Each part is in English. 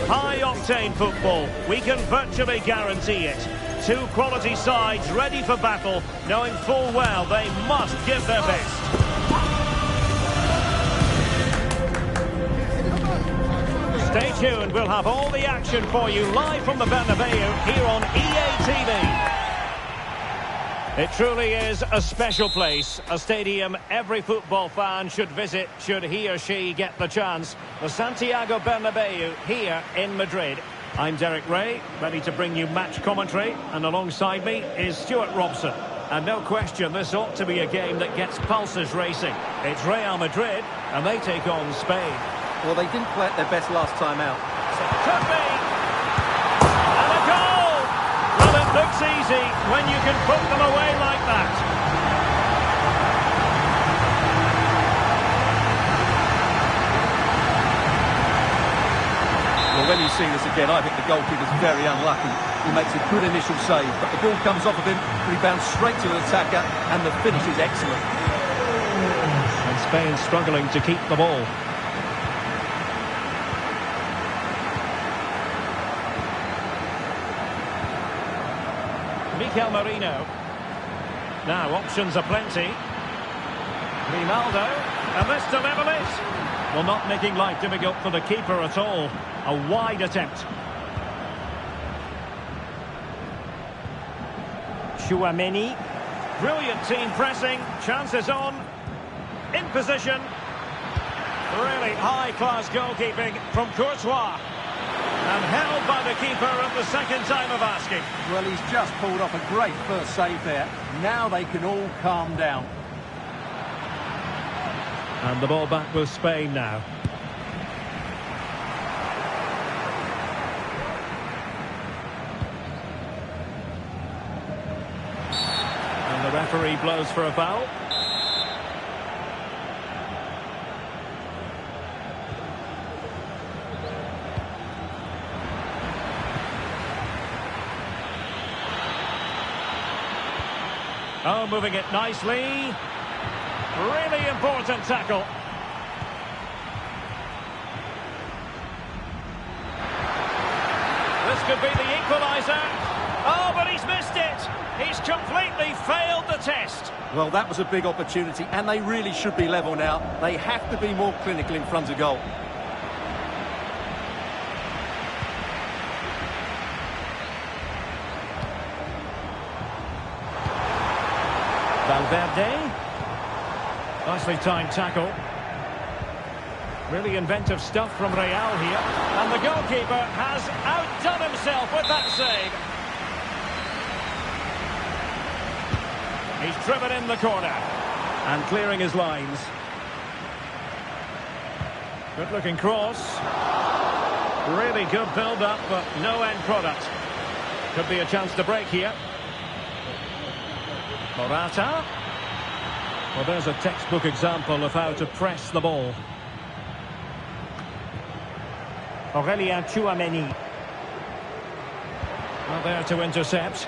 High-octane football, we can virtually guarantee it. Two quality sides ready for battle, knowing full well they must give their best. Stay tuned, we'll have all the action for you live from the Bernabeu here on EA TV. It truly is a special place, a stadium every football fan should visit should he or she get the chance. The Santiago Bernabeu here in Madrid. I'm Derek Ray, ready to bring you match commentary, and alongside me is Stuart Robson. And no question, this ought to be a game that gets pulses racing. It's Real Madrid, and they take on Spain. Well, they didn't play at their best last time out. So it could be. And a goal! Well, it looks easy when you can put them away like that. Well, when you see this again, I think the goalkeeper's very unlucky. He makes a good initial save, but the ball comes off of him, rebounds straight to the attacker, and the finish is excellent. And Spain struggling to keep the ball. Mikel Merino. Now, options are plenty. Ronaldo, and this to level it. Well, not making life difficult for the keeper at all. A wide attempt. Tchouaméni. Brilliant team pressing. Chances on. In position. Really high-class goalkeeping from Courtois. And held by the keeper at the second time of asking. Well, he's just pulled off a great first save there. Now they can all calm down. And the ball back with Spain now. And the referee blows for a foul. Oh, moving it nicely. Really important tackle. This could be the equaliser. Oh, but he's missed it. He's completely failed the test. Well, that was a big opportunity, and they really should be level now. They have to be more clinical in front of goal. Valverde. Nicely timed tackle. Really inventive stuff from Real here. And the goalkeeper has outdone himself with that save. He's driven in the corner. And clearing his lines. Good looking cross. Really good build-up, but no end product. Could be a chance to break here. Morata. Well, there's a textbook example of how to press the ball. Tchouaméni. Well, there to intercept.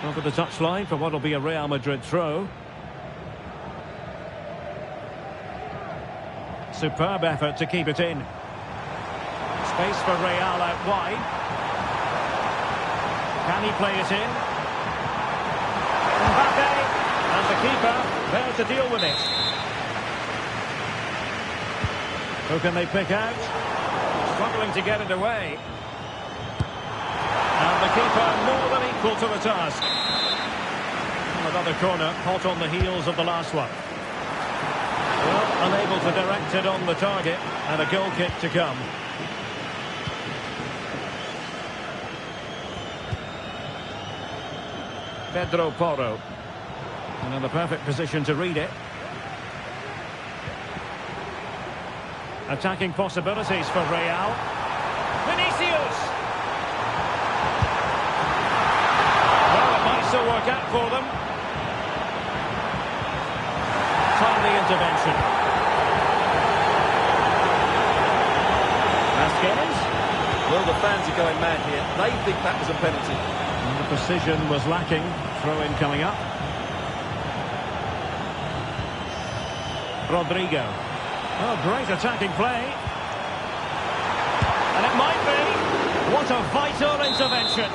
Over the touchline for what will be a Real Madrid throw. Superb effort to keep it in. Space for Real out wide. Can he play it in? Mbappe, and the keeper there to deal with it. Who can they pick out? Struggling to get it away. And the keeper more than equal to the task. Another corner, hot on the heels of the last one. Well, unable to direct it on the target, and a goal kick to come. Pedro Porro. And in the perfect position to read it. Attacking possibilities for Real. Vinicius! Well, it might still work out for them. Timely intervention. Vasquez. Well, the fans are going mad here. They think that was a penalty. And the precision was lacking. Throw-in coming up. Rodrigo. Oh, great attacking play. And it might be. What a vital intervention.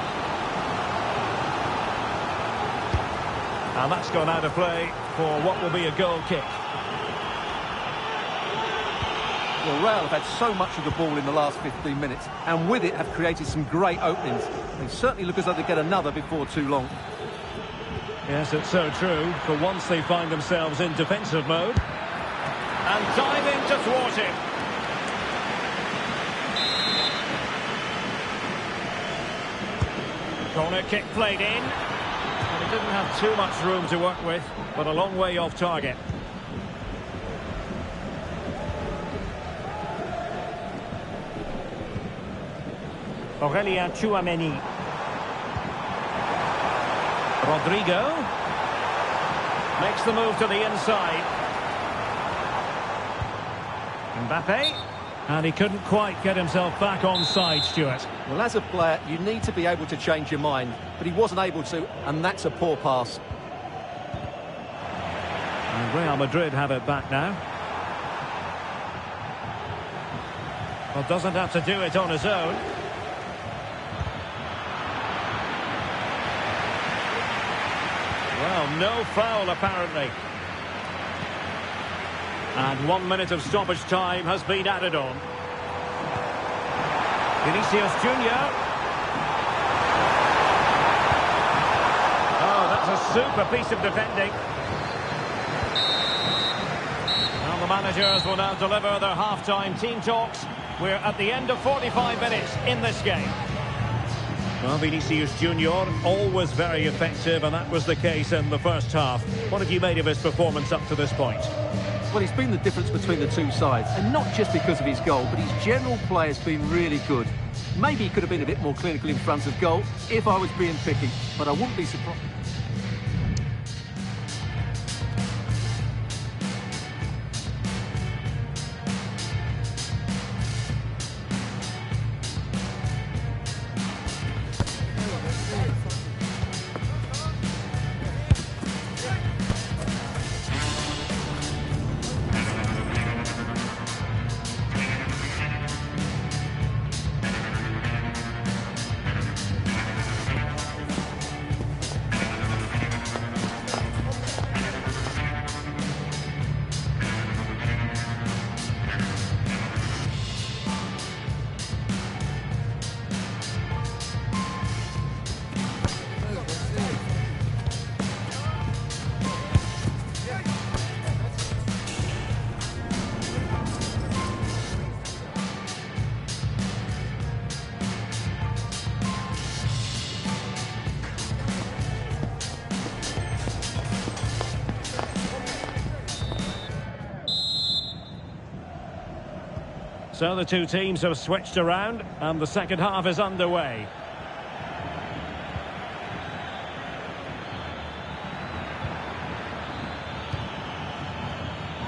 And that's gone out of play for what will be a goal kick. Well, Real have had so much of the ball in the last 15 minutes, and with it have created some great openings. They certainly look as though they get another before too long. Yes, it's so true. For once they find themselves in defensive mode. And diving to thwart him. Corner kick played in. And he didn't have too much room to work with, but a long way off target. Aurélien Tchouaméni. Rodrigo makes the move to the inside. Mbappe, and he couldn't quite get himself back on side, Stuart. Well, as a player, you need to be able to change your mind, but he wasn't able to, and that's a poor pass. And Real Madrid have it back now. Well, doesn't have to do it on his own. Well, no foul apparently. And 1 minute of stoppage time has been added on. Vinicius Junior. Oh, that's a super piece of defending. Well, the managers will now deliver their half-time team talks. We're at the end of 45 minutes in this game. Well, Vinicius Junior, always very effective, and that was the case in the first half. What have you made of his performance up to this point? Well, he's been the difference between the two sides, and not just because of his goal, but his general play has been really good. Maybe he could have been a bit more clinical in front of goal, if I was being picky, but I wouldn't be surprised. So the two teams have switched around and the second half is underway.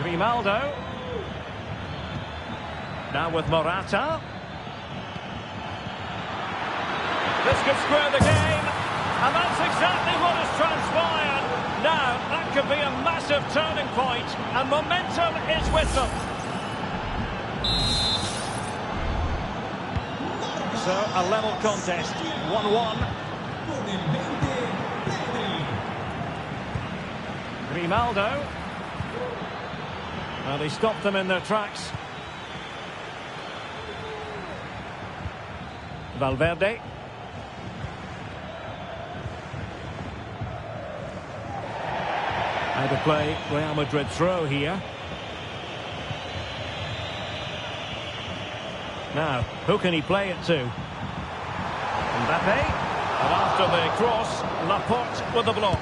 Grimaldo. Now with Morata. This could square the game, and that's exactly what has transpired. Now, that could be a massive turning point, and momentum is with them. So, a level contest, 1-1. Grimaldo. Well, he stopped them in their tracks. Valverde. Out of play, Real Madrid throw here. Now, who can he play it to? Mbappe. And after the cross, Laporte with the block.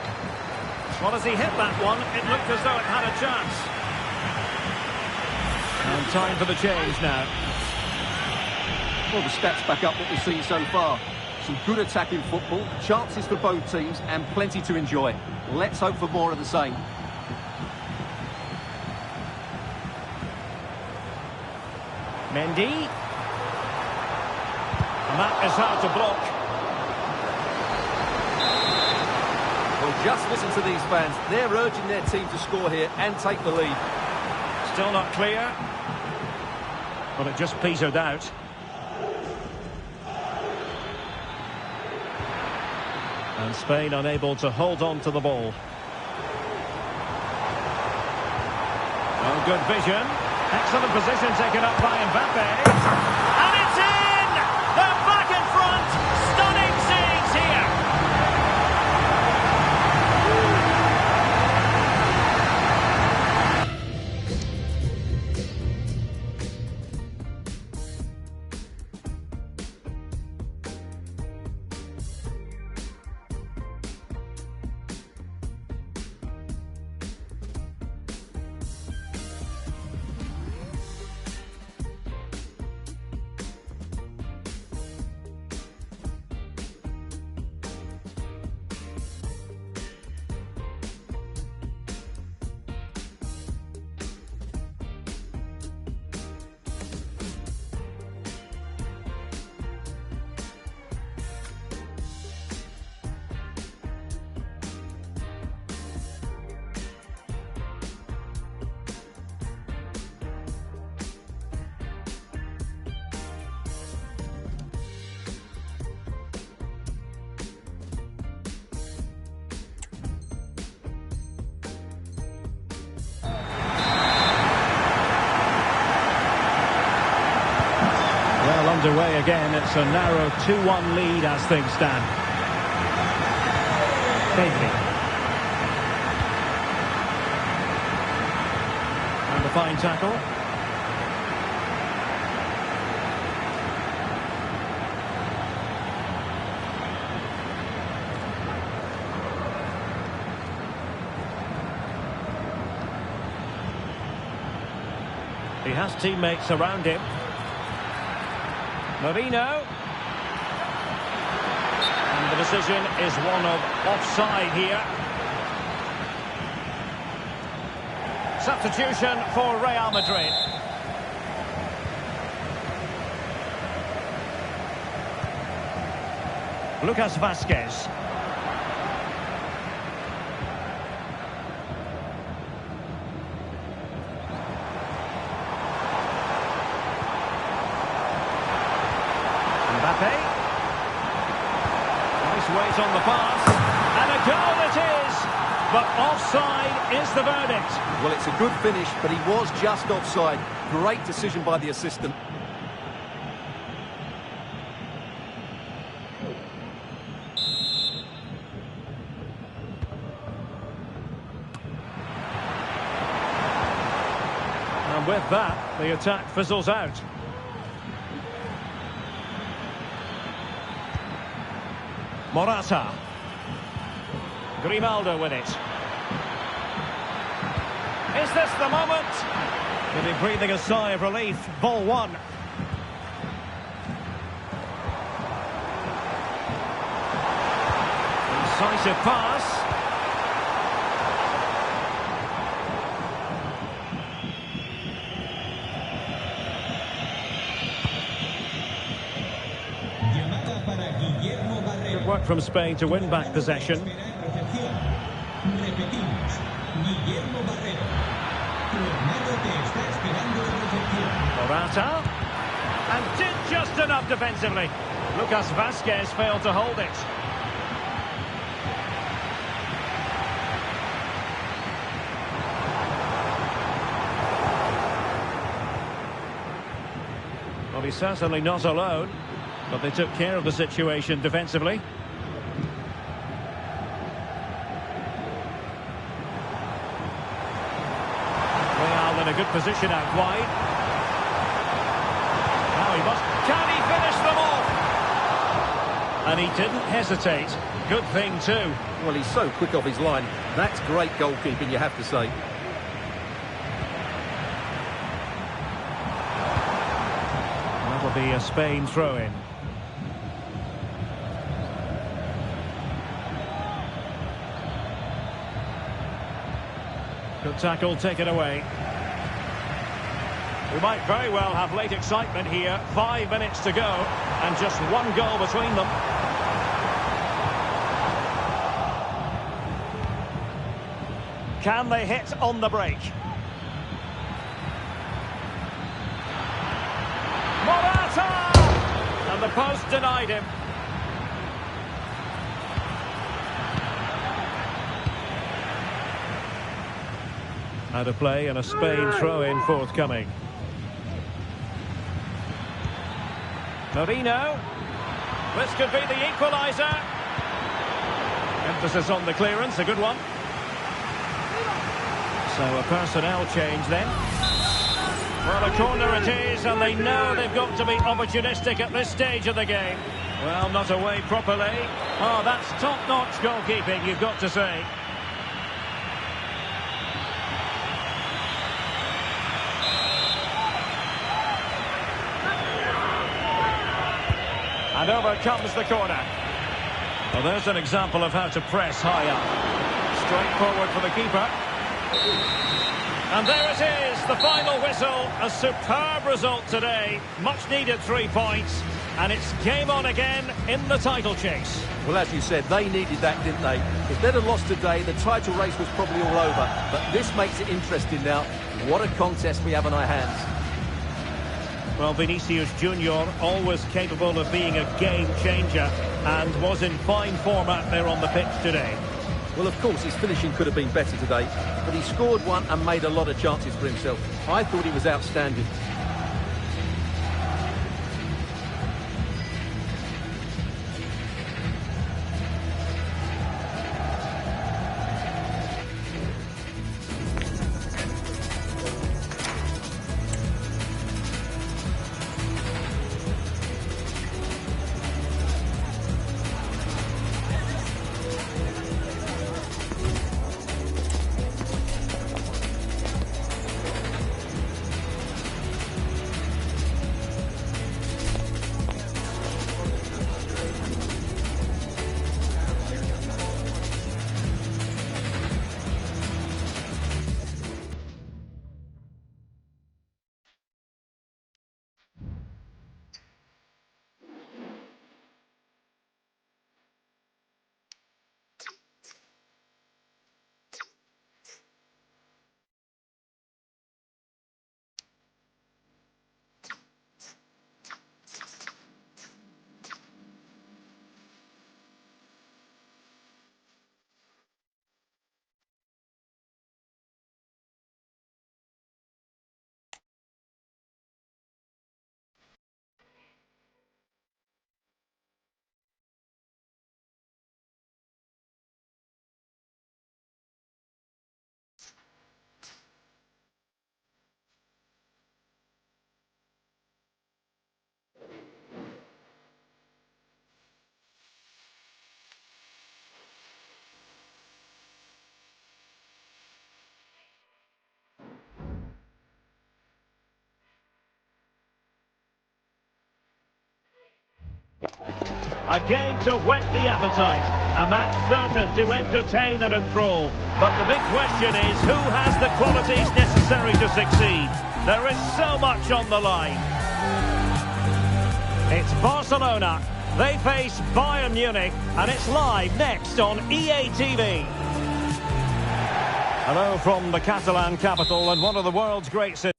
Well, as he hit that one, it looked as though it had a chance. And time for the change now. Well, the stats back up what we've seen so far. Some good attacking football, chances for both teams, and plenty to enjoy. Let's hope for more of the same. Mendy. And that is hard to block. Well, just listen to these fans. They're urging their team to score here and take the lead. Still not clear. But it just petered out. And Spain unable to hold on to the ball. Oh, good vision. Excellent position taken up by Mbappe. And it's in! They're back in front! Stunning scenes here! Well, underway again. It's a narrow 2-1 lead as things stand. David. And a fine tackle. He has teammates around him. Marino. And the decision is one of offside here. Substitution for Real Madrid. Lucas Vazquez. Mbappe. Nice weight on the pass. And a goal it is. But offside is the verdict. Well, it's a good finish, but he was just offside. Great decision by the assistant. And with that, the attack fizzles out. Morata. Grimaldo with it. Is this the moment? He'll be breathing a sigh of relief. Ball one. Incisive pass. Good work from Spain to win back possession. Morata. And did just enough defensively. Lucas Vazquez failed to hold it. Well, he's certainly not alone, but they took care of the situation defensively. Real in a good position out wide. Now he must... Can he finish them off? And he didn't hesitate. Good thing too. Well, he's so quick off his line. That's great goalkeeping, you have to say. That'll be a Spain throw-in. Good tackle taken away. We might very well have late excitement here. 5 minutes to go and just one goal between them. Can they hit on the break? post denied him. Out of play and a Spain throw-in forthcoming. Marino. This could be the equaliser. Emphasis on the clearance, a good one. So a personnel change then. Well, a corner it is, and they know they've got to be opportunistic at this stage of the game. Well, not away properly. Oh, that's top-notch goalkeeping, you've got to say. And over comes the corner. Well, there's an example of how to press high up. Straight forward for the keeper. And there it is, the final whistle. A superb result today. Much needed 3 points. And it's game on again in the title chase. Well, as you said, they needed that, didn't they? If they'd have lost today, the title race was probably all over. But this makes it interesting now. What a contest we have on our hands. Well, Vinicius Junior, always capable of being a game changer, and was in fine form out there on the pitch today. Well, of course, his finishing could have been better today, but he scored one and made a lot of chances for himself. I thought he was outstanding. A game to whet the appetite, a match certain to entertain and enthrall. But the big question is, who has the qualities necessary to succeed? There is so much on the line. It's Barcelona. They face Bayern Munich, and it's live next on EA TV. Hello from the Catalan capital and one of the world's great cities.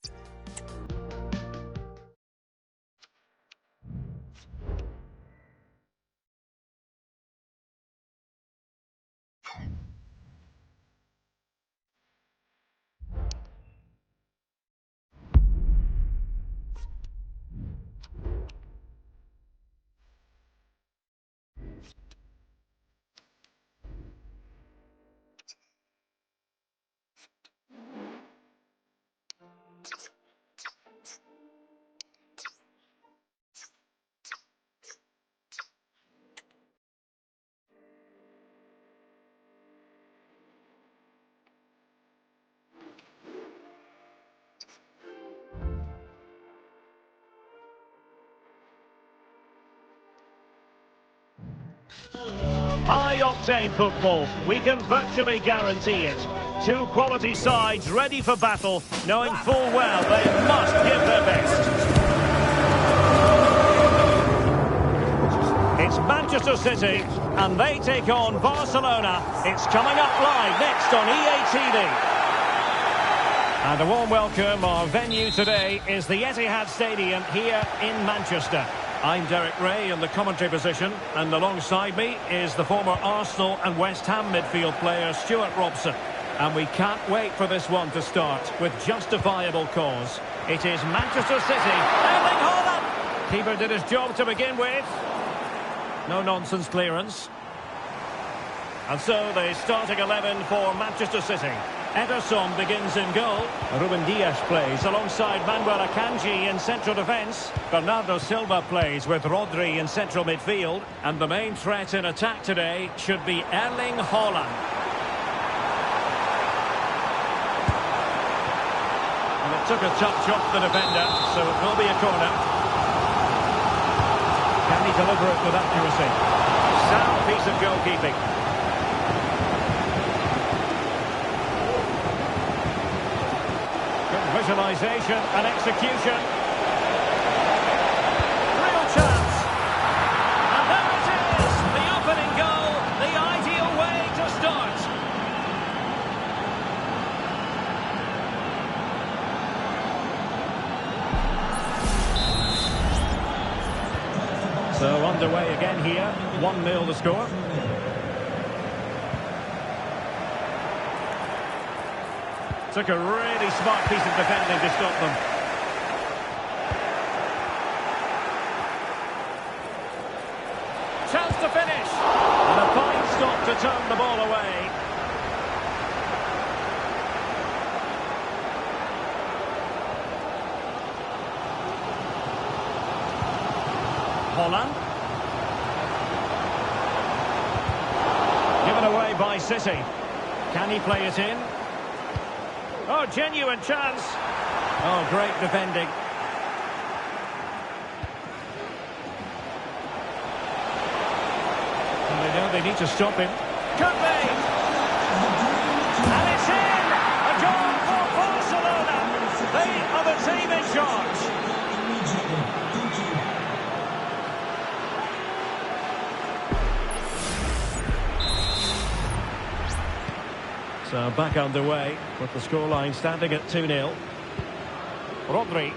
High-octane football, we can virtually guarantee it. Two quality sides ready for battle, knowing full well they must give their best. It's Manchester City, and they take on Barcelona. It's coming up live next on EA TV. And a warm welcome. Our venue today is the Etihad Stadium here in Manchester. I'm Derek Ray in the commentary position, and alongside me is the former Arsenal and West Ham midfield player Stuart Robson. And we can't wait for this one to start with justifiable cause. It is Manchester City. Erling Haaland! Keeper did his job to begin with. No nonsense clearance. And so the starting 11 for Manchester City. Ederson begins in goal. Ruben Dias plays alongside Manuel Akanji in central defence. Bernardo Silva plays with Rodri in central midfield. And the main threat in attack today should be Erling Haaland. And it took a touch off the defender, so it will be a corner. Can he deliver it with accuracy? Sound piece of goalkeeping. Visualisation and execution. Real chance. And there it is. The opening goal. The ideal way to start. So underway again here. 1-0 the score. Took a really smart piece of defending to stop them. Chance to finish. And a fine stop to turn the ball away. Haaland. Given away by City. Can he play it in? Oh, genuine chance. Oh, great defending. And they know they need to stop him. Could be. And it's in. A goal for Barcelona. They are the team in charge. So back underway with the scoreline standing at 2-0. Rodri.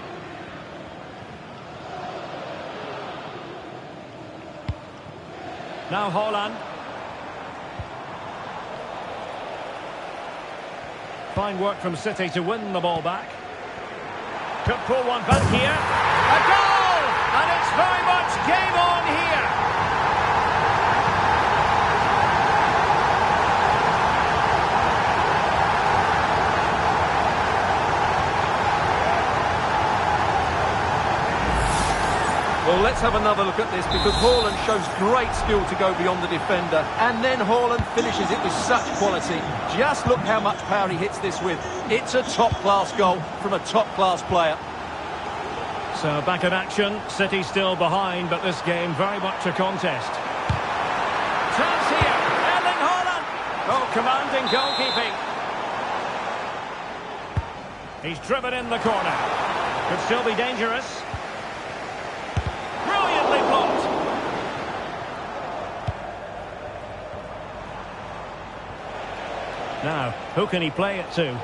Now Haaland. Fine work from City to win the ball back. Could pull one back here. A goal! And it's very much game on here. Well, let's have another look at this because Haaland shows great skill to go beyond the defender. And then Haaland finishes it with such quality. Just look how much power he hits this with. It's a top-class goal from a top-class player. So back in action. City still behind, but this game very much a contest. Chance here. Erling Haaland. Oh, commanding goalkeeping. He's driven in the corner. Could still be dangerous. Brilliantly blocked. Now, who can he play it to?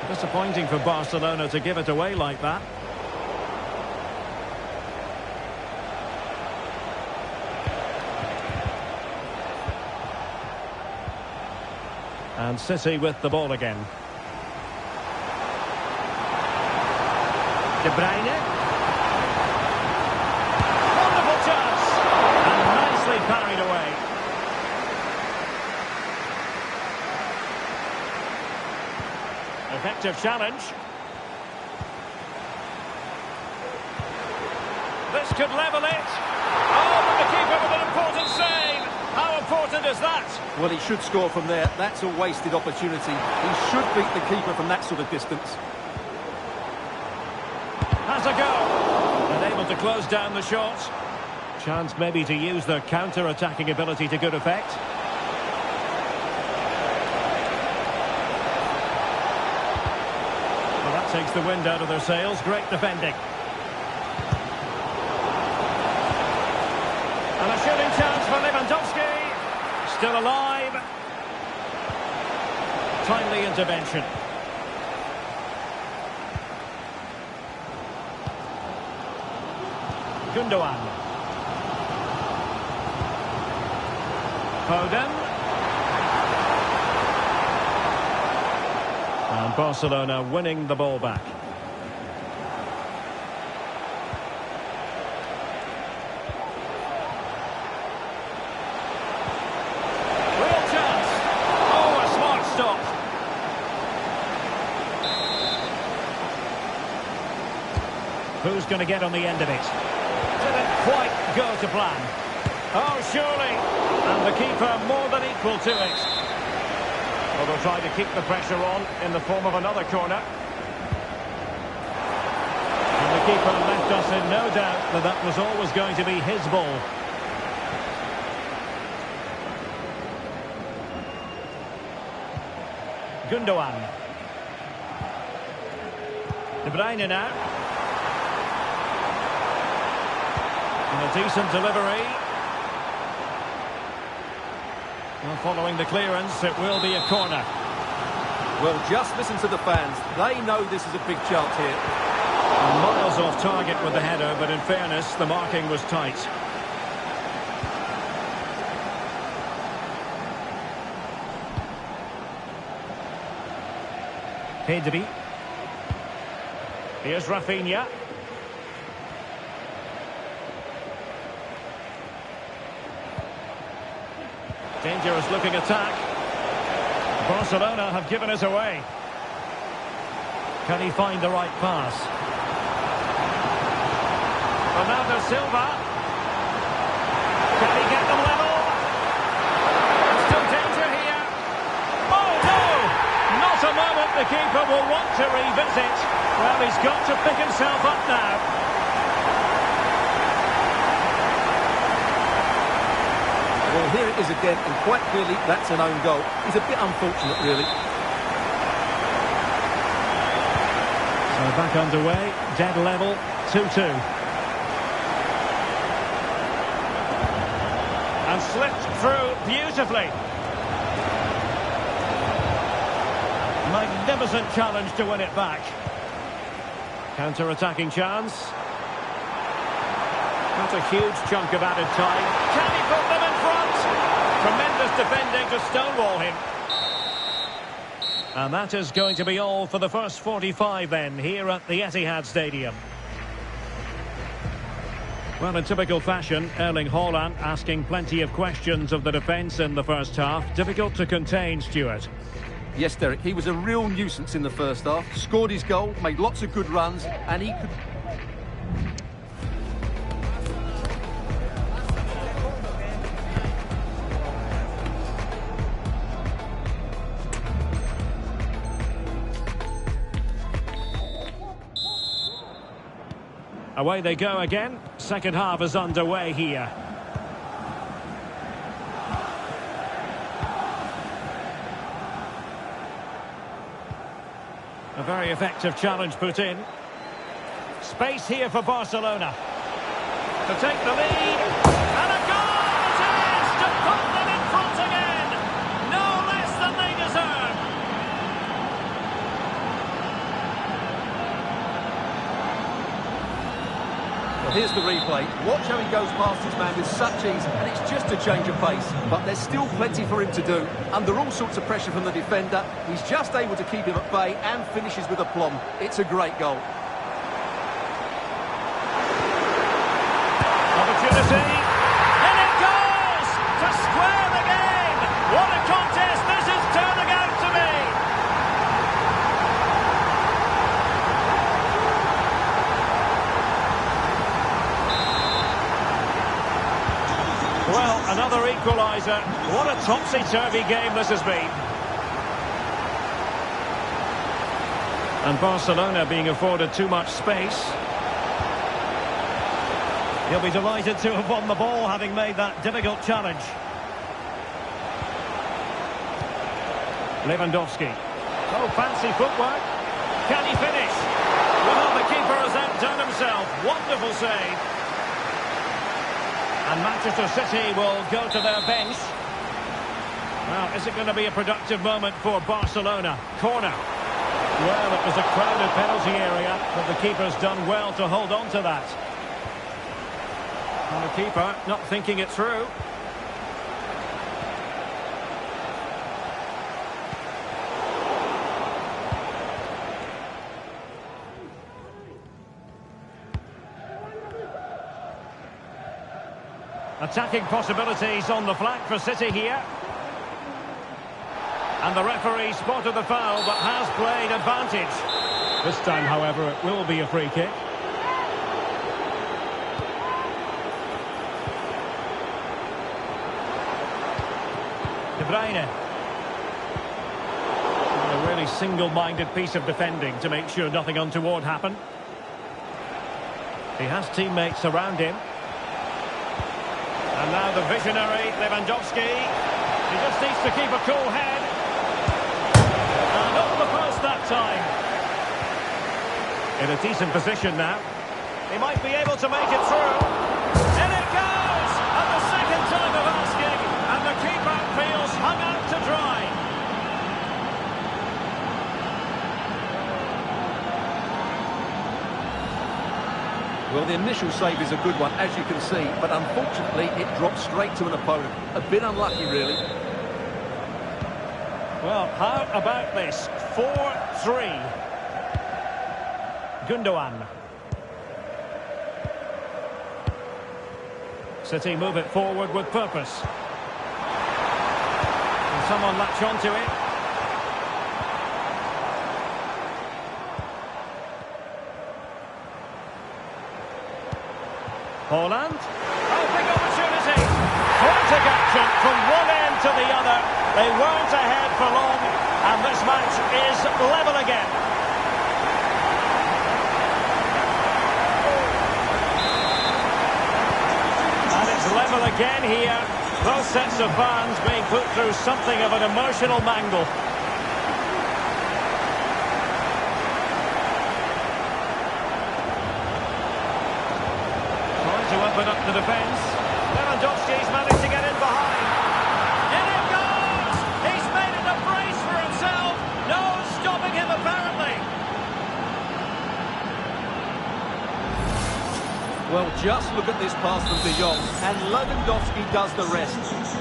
Disappointing for Barcelona to give it away like that. And City with the ball again. De Bruyne. Carried away. Effective challenge. This could level it. Oh, but the keeper with an important save. How important is that? Well, he should score from there. That's a wasted opportunity. He should beat the keeper from that sort of distance. Has a go. And able to close down the shot. Chance maybe to use their counter-attacking ability to good effect. Well, that takes the wind out of their sails. Great defending. And a shooting chance for Lewandowski. Still alive. Timely intervention. Gundogan. Foden. And Barcelona winning the ball back. Real chance. Oh, a smart stop. Who's going to get on the end of it? Didn't quite go to plan. Oh, surely. And the keeper more than equal to it. Well, they'll try to keep the pressure on in the form of another corner. And the keeper left us in no doubt that that was always going to be his ball. Gundogan. De Bruyne now. And a decent delivery. Well, following the clearance, it will be a corner. Well, just listen to the fans. They know this is a big chance here. Miles off target with the header, but in fairness, the marking was tight. Pedri. Here's Rafinha. Dangerous looking attack. Barcelona have given us away. Can he find the right pass? Bernardo Silva. Can he get them level? Still danger here. Oh no! Not a moment the keeper will want to revisit. Well, he's got to pick himself up now. Well, here it is again, and quite clearly that's an own goal. It's a bit unfortunate, really. So back underway, dead level, 2-2. And slipped through beautifully. Magnificent challenge to win it back. Counter-attacking chance. Not a huge chunk of added time. Can he put them in front? Tremendous defending to stonewall him. And that is going to be all for the first 45 then, here at the Etihad Stadium. Well, in typical fashion, Erling Haaland asking plenty of questions of the defence in the first half. Difficult to contain, Stuart. Yes, Derek, he was a real nuisance in the first half. Scored his goal, made lots of good runs, and he could... Away they go again. Second half is underway here. A very effective challenge put in. Space here for Barcelona to take the lead. And a goal it is to put them in front again. No less than they deserve. Well, here's the replay. Watch how he goes past his man with such ease, and it's just a change of pace. But there's still plenty for him to do. Under all sorts of pressure from the defender, he's just able to keep him at bay and finishes with aplomb. It's a great goal. Opportunity. And it goes to square the game. What a contest this is turning out to be. Well, another equaliser. What a topsy-turvy game this has been. And Barcelona being afforded too much space. He'll be delighted to have won the ball, having made that difficult challenge. Lewandowski. Oh, fancy footwork. Can he finish? Well, the keeper has outdone himself. Wonderful save. And Manchester City will go to their bench. Well, is it going to be a productive moment for Barcelona? Corner. Well, it was a crowded penalty area, but the keeper's done well to hold on to that. And the keeper not thinking it through. Attacking possibilities on the flank for City here. And the referee spotted the foul but has played advantage. This time, however, it will be a free kick. De Bruyne. And a really single-minded piece of defending to make sure nothing untoward happened. He has teammates around him. And now the visionary Lewandowski. He just needs to keep a cool head. And over the post that time. In a decent position now. He might be able to make it through. In it goes! And the second time of asking. And the keeper feels hung out to dry. Well, the initial save is a good one, as you can see, but unfortunately it dropped straight to an opponent. A bit unlucky, really. Well, how about this? 4-3. Gundogan. City move it forward with purpose. Can someone latch onto it? Haaland. Oh, big opportunity. Frantic action from one end to the other. They weren't ahead for long, and this match is level again. And it's level again here. Both sets of fans being put through something of an emotional mangle. To open up the defence. Lewandowski's managed to get in behind. In it goes! He's made it a brace for himself. No stopping him, apparently. Well, just look at this pass from De Jong, and Lewandowski does the rest.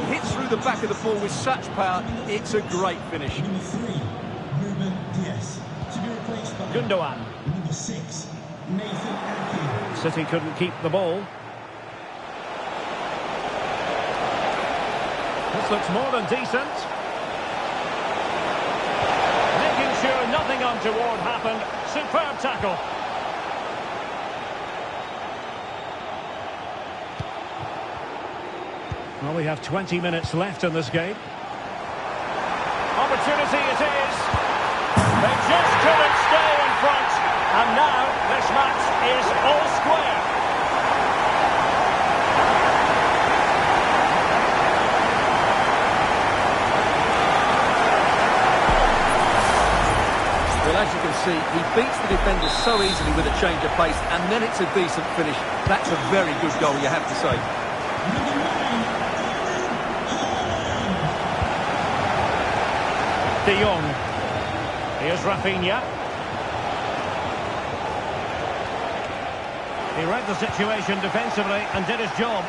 He hits through the back of the ball with such power. It's a great finish. Number 3, Ruben Dias, to be replaced by Gundogan. Number 6, Nathan Ake. City couldn't keep the ball. This looks more than decent. Making sure nothing untoward happened. Superb tackle. Well, we have 20 minutes left in this game. Opportunity it is. They just couldn't stay in front. And now this match is all square. Well, as you can see, he beats the defender so easily with a change of pace, and then it's a decent finish. That's a very good goal, you have to say. De Jong. Here's Rafinha. He read the situation defensively and did his job.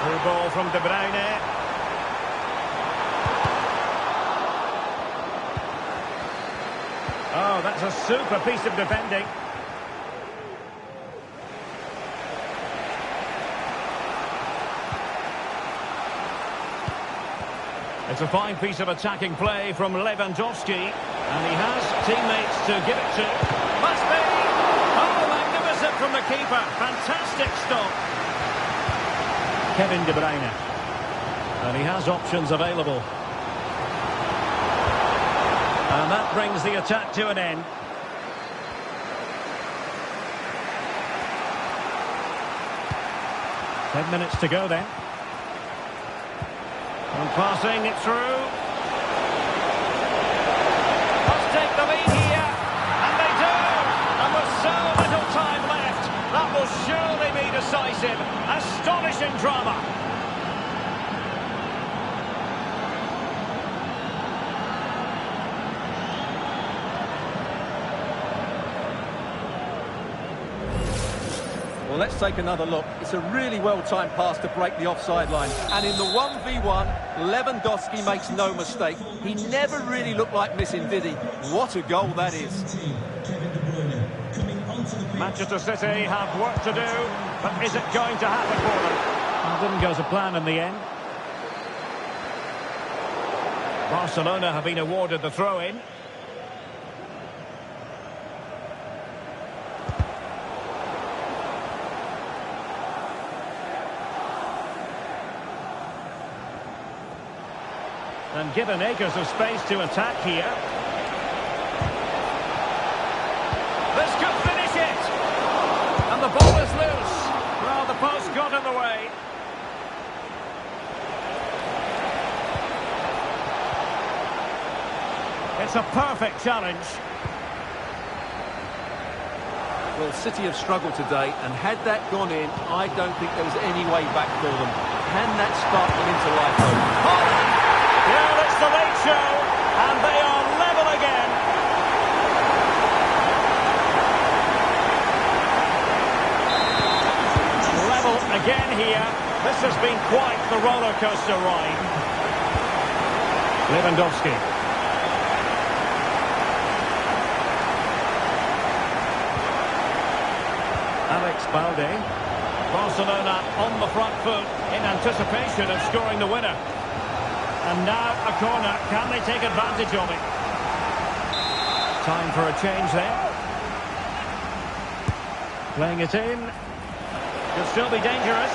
Through ball from De Bruyne. Oh, that's a super piece of defending. It's a fine piece of attacking play from Lewandowski, and he has teammates to give it to. Must be! Oh, magnificent from the keeper. Fantastic stop. Kevin De Bruyne. And he has options available. And that brings the attack to an end. Ten minutes to go then. And passing it through. Must take the lead here. And they do. And with so little time left, that will surely be decisive. Astonishing drama. Well, let's take another look. It's a really well-timed pass to break the offside line. And in the 1v1, Lewandowski makes no mistake. He never really looked like missing, did he? What a goal that is. Manchester City have work to do, but is it going to happen for them? It didn't go to plan in the end. Barcelona have been awarded the throw-in. And given acres of space to attack here. This could finish it! And the ball is loose. Well, the post got in the way. It's a perfect challenge. Well, City have struggled today, and had that gone in, I don't think there was any way back for them. Can that spark them into life, though? Haaland! Yeah, it's the late show, and they are level again. Level again here. This has been quite the roller coaster ride. Lewandowski. Alex Balde. Barcelona on the front foot in anticipation of scoring the winner. And now a corner. Can they take advantage of it? Time for a change there. Playing it in. Could still be dangerous.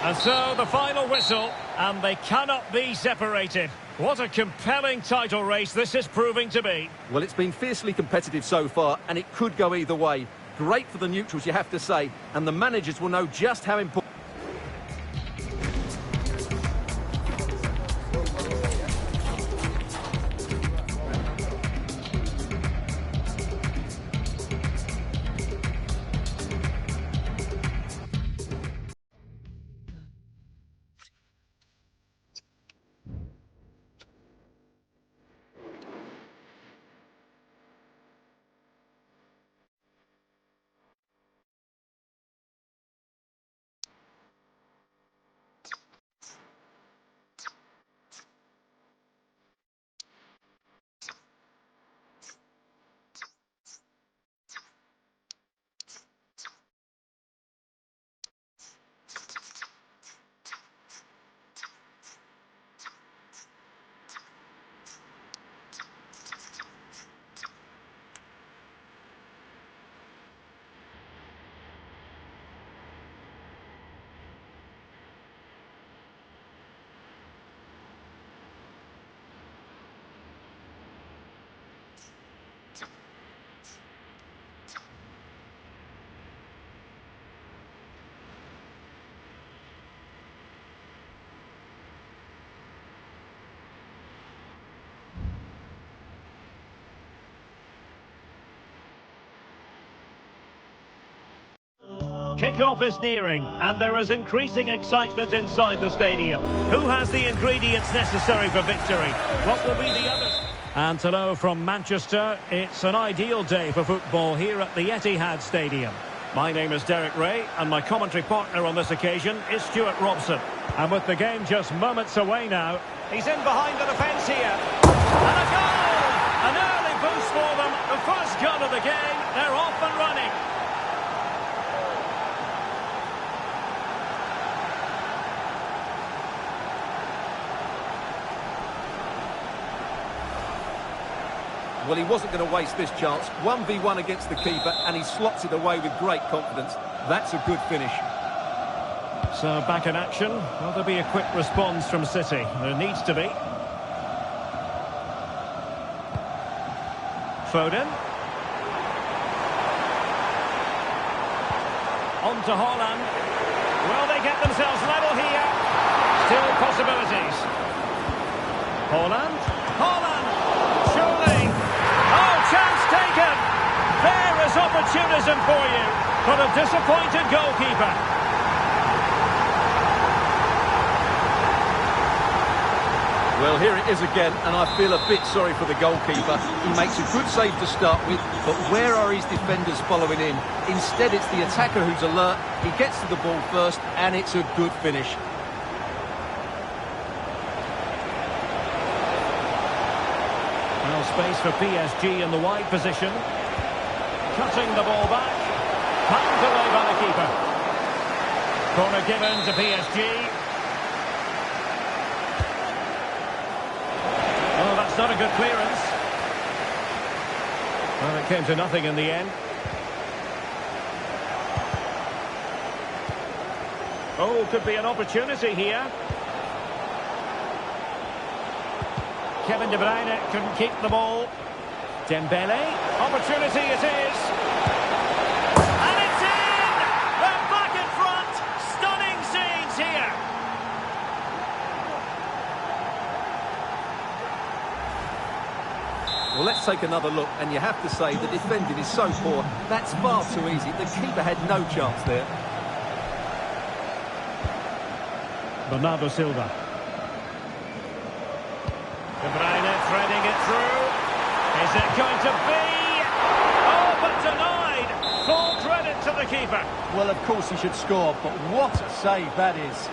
And so the final whistle, and they cannot be separated. What a compelling title race this is proving to be. Well, it's been fiercely competitive so far, and it could go either way. Great for the neutrals, you have to say, and the managers will know just how important. Kick-off is nearing, and there is increasing excitement inside the stadium. Who has the ingredients necessary for victory? What will be the others? And hello from Manchester. It's an ideal day for football here at the Etihad Stadium. My name is Derek Ray, and my commentary partner on this occasion is Stuart Robson. And with the game just moments away now, he's in behind the defence here. And a goal! An early boost for them. The first goal of the game. They're off and running. Well, he wasn't going to waste this chance. 1v1 against the keeper, and he slots it away with great confidence. That's a good finish. So, back in action. Will there be a quick response from City? There needs to be. Foden. On to Haaland. Will they get themselves level here? Still possibilities. Haaland. Haaland! Surely! Oh, chance taken! There is opportunism for you, but a disappointed goalkeeper. Well, here it is again, and I feel a bit sorry for the goalkeeper. He makes a good save to start with, but where are his defenders following in? Instead, it's the attacker who's alert. He gets to the ball first, and it's a good finish. Well, space for PSG in the wide position. Cutting the ball back. Pumped away by the keeper. Corner given to PSG. Oh, that's not a good clearance. Well, it came to nothing in the end. Oh, could be an opportunity here. Kevin De Bruyne couldn't keep the ball. Dembele. Opportunity it is. And it's in! They're back in front. Stunning scenes here. Well, let's take another look, and you have to say the defending is so poor. That's far too easy. The keeper had no chance there. Bernardo Silva. De Bruyne threading it through. Is it going to be? Oh, but denied. Full credit to the keeper. Well, of course he should score, but what a save that is.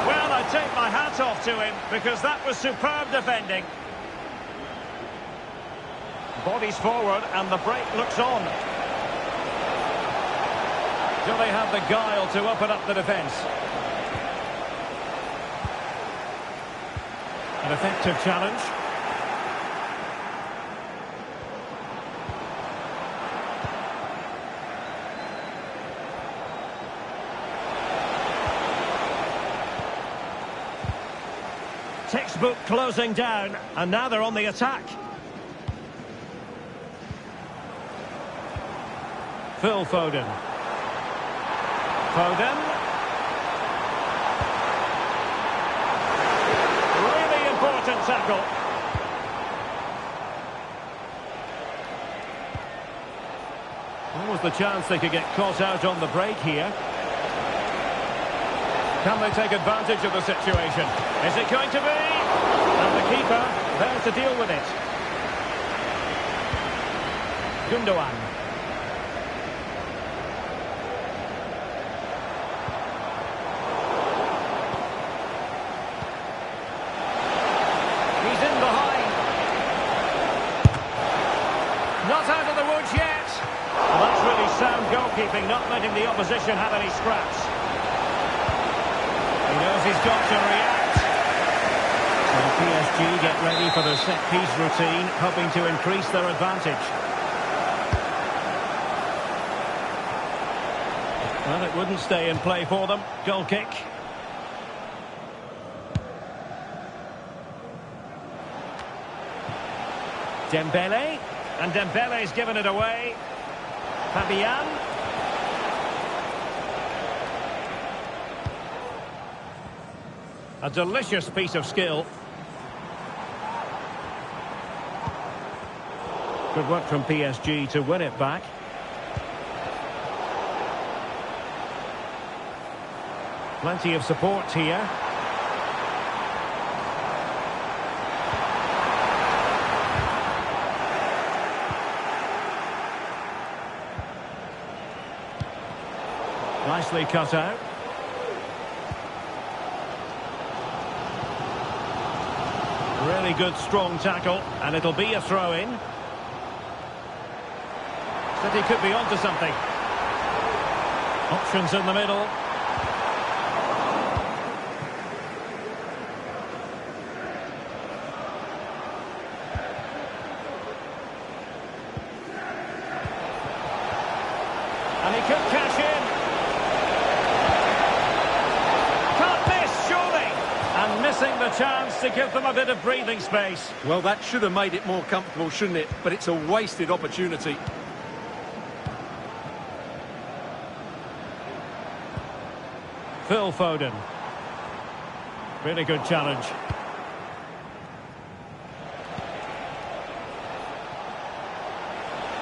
Well, I take my hat off to him because that was superb defending. Bodies forward and the break looks on. Do they have the guile to open up the defence? An effective challenge. Textbook closing down, and now they're on the attack. Phil Foden. Foden. Really important tackle. What was the chance they could get caught out on the break here? Can they take advantage of the situation? Is it going to be? And the keeper there to deal with it. Gundogan. He's in behind. Not out of the woods yet. Well, that's really sound goalkeeping, not letting the opposition have any scraps. He knows he's got to react. So PSG get ready for their set-piece routine, hoping to increase their advantage. Well, it wouldn't stay in play for them. Goal kick. Dembele. And Dembele's given it away. Fabian. A delicious piece of skill. Good work from PSG to win it back. Plenty of support here. Nicely cut out. Really good strong tackle, and it'll be a throw-in. City could be onto something. Options in the middle. And he could cash in. Can't miss, surely. And missing the chance to give them a bit of breathing space. Well, that should have made it more comfortable, shouldn't it? But it's a wasted opportunity. Phil Foden. Really good challenge.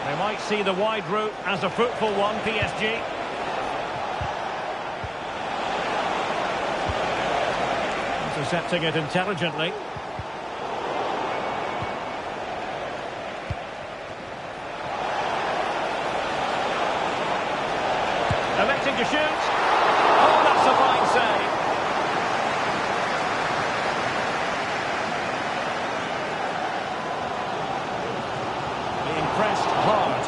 They might see the wide route as a fruitful one, PSG. It's a intercepting it intelligently. Electing to shoot. Oh, that's a fine save. Being pressed hard.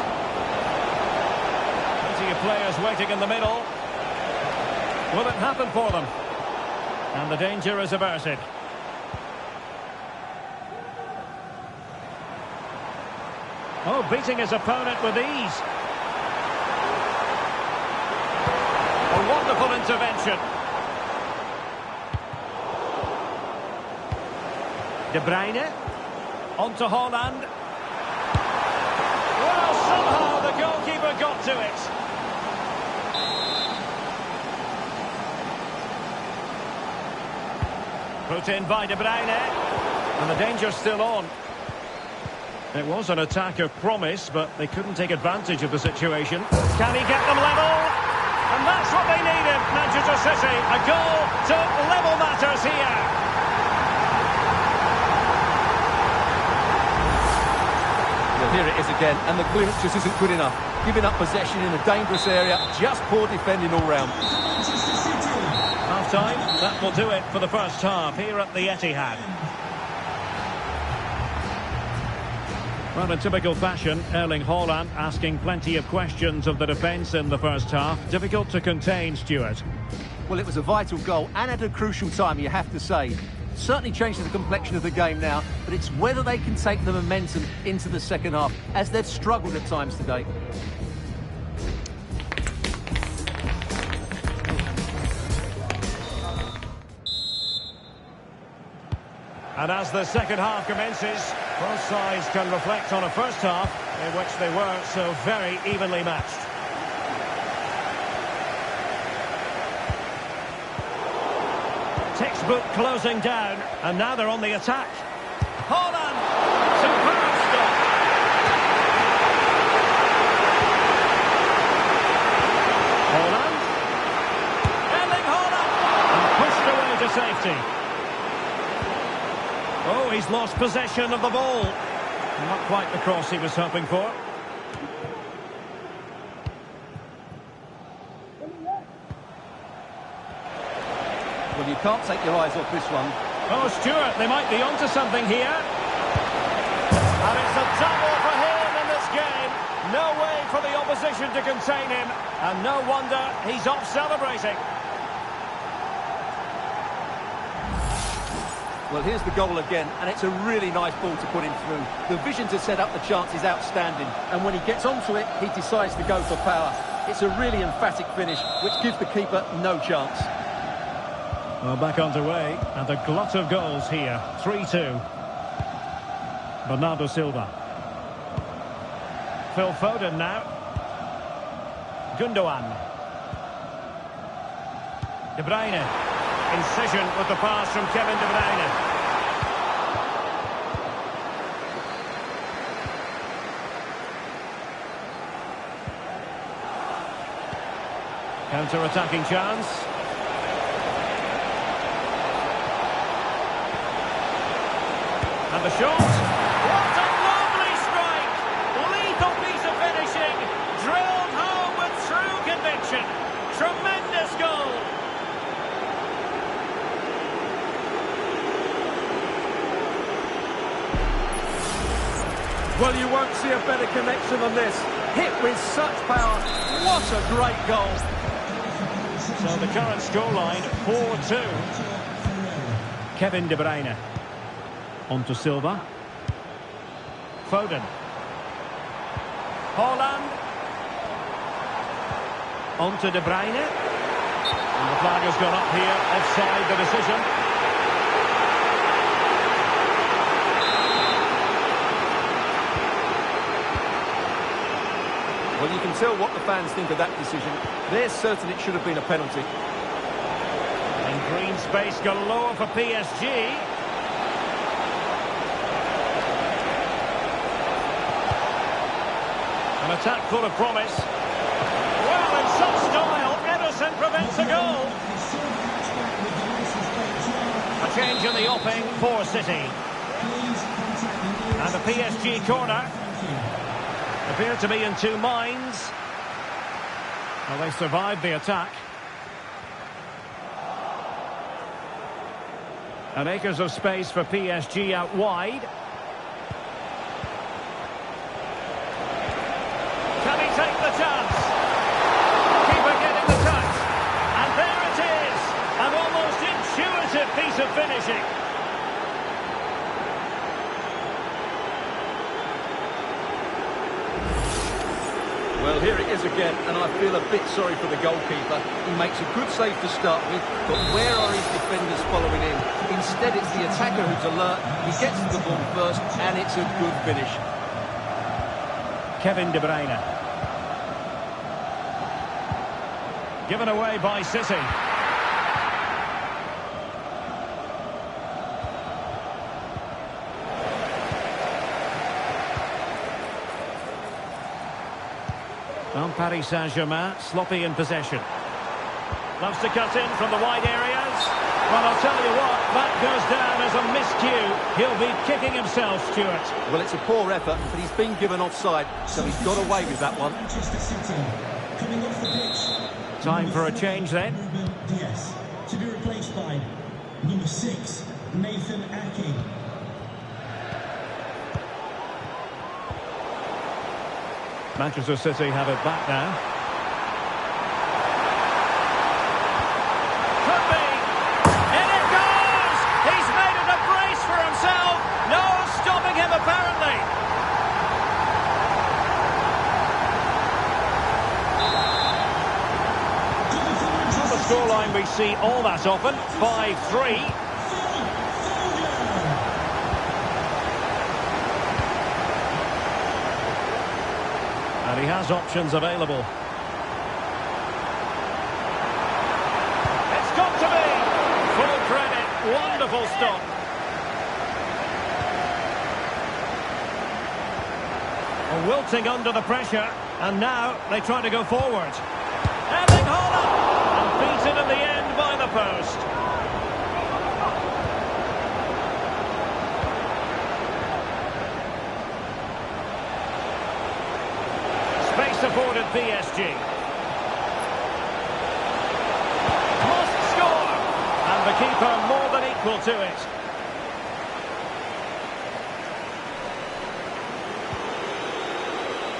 Plenty of players waiting in the middle. Will it happen for them? And the danger is averted. Oh, beating his opponent with ease. A wonderful intervention. De Bruyne. On to Haaland. Well, somehow the goalkeeper got to it. Put in by De Bruyne. And the danger's still on. It was an attack of promise, but they couldn't take advantage of the situation. Can he get them level? And that's what they needed, Manchester City. A goal to level matters here. Well, here it is again, and the clearance just isn't good enough. Giving up possession in a dangerous area, just poor defending all round. Half-time, that will do it for the first half here at the Etihad. Well, in typical fashion, Erling Haaland asking plenty of questions of the defence in the first half. Difficult to contain, Stuart. Well, it was a vital goal and at a crucial time, you have to say. Certainly changes the complexion of the game now, but it's whether they can take the momentum into the second half, as they've struggled at times today. And as the second half commences, both sides can reflect on a first half in which they were so very evenly matched. Textbook closing down, and now they're on the attack. Haaland! Superb stop! Haaland! Erling Haaland! And pushed away to safety. Oh, he's lost possession of the ball. Not quite the cross he was hoping for. Well, you can't take your eyes off this one. Oh, Stuart, they might be onto something here. And it's a double for him in this game. No way for the opposition to contain him. And no wonder he's off celebrating. Well, here's the goal again, and it's a really nice ball to put him through. The vision to set up the chance is outstanding, and when he gets onto it, he decides to go for power. It's a really emphatic finish, which gives the keeper no chance. Well, back underway, and a glut of goals here. 3-2. Bernardo Silva. Phil Foden now. Gundogan. De Bruyne. Incision with the pass from Kevin De Bruyne. Counter-attacking chance. And the shot. What a lovely strike! Lethal piece of finishing. Drilled home with true conviction. Tremendous goal. Well, you won't see a better connection than this. Hit with such power. What a great goal. So the current scoreline, 4-2. Kevin De Bruyne. On to Silva. Foden. Haaland. On to De Bruyne. And the flag has gone up here, offside the decision. Well, you can tell what the fans think of that decision. They're certain it should have been a penalty. And green space galore for PSG. An attack full of promise. Well, in some style, Ederson prevents a goal. A change in the offing for City. Please contact the nearest... And a PSG corner. Thank you. Appear to be in two minds. Well, they survived the attack. And acres of space for PSG out wide. Can he take the chance? Keeper getting the touch. And there it is. An almost intuitive piece of finishing. Well, here it is again, and I feel a bit sorry for the goalkeeper. He makes a good save to start with, but where are his defenders following in? Instead, it's the attacker who's alert. He gets to the ball first, and it's a good finish. Kevin De Bruyne. Given away by City. Well, Paris Saint-Germain, sloppy in possession. Loves to cut in from the wide areas. Well, I'll tell you what, that goes down as a miscue. He'll be kicking himself, Stuart. Well, it's a poor effort, but he's been given offside, so he's got away with that one. Manchester City, coming off the pitch. Time for a change then. Ruben Dias, to be replaced by number 6, Nathan Ake. Manchester City have it back now. Could be. In it goes! He's made it a brace for himself. No stopping him, apparently. On the scoreline we see all that often. 5-3. And he has options available. It's got to be! Full credit. Wonderful stop. Wilting under the pressure. And now they try to go forward. Erling Haaland! And beaten in the end by the post. Space afforded PSG. Must score! And the keeper more than equal to it.